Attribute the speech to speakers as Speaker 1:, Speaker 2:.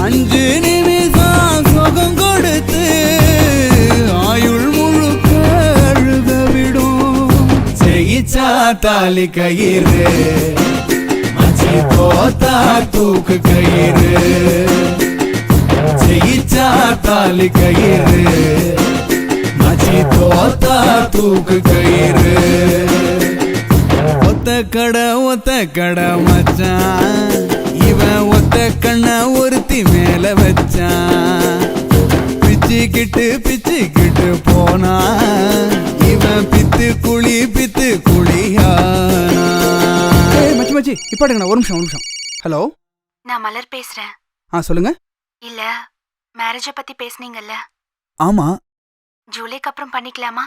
Speaker 1: 5 நிமிஷம் சுகம் கொடுத்து ஆயுள் முழுக்க அழுக விடும். ஜெயிச்சா தாலி கயிறு, மச்சி தோத்தா தூக்கு கயிறு. ஜெயிச்சா தாலி கயிறு, மச்சி தோத்தா தூக்கு கயிறு. ஒத்த கடை மச்சான், இவன் ஒத்த கண்ண ஒருத்தி மேல வச்சான். பிச்சுக்கிட்டு போனா இவன் பித்து குழியானா. மச்சி இப்ப ஒரு நிமிஷம். ஹலோ,
Speaker 2: நான் மலர் பேசுறேன்.
Speaker 1: சொல்லுங்க.
Speaker 2: இல்ல, மேரேஜ பத்தி பேசுனீங்கல்ல?
Speaker 1: ஆமா.
Speaker 2: ஜூலைக்கு அப்புறம் பண்ணிக்கலாமா?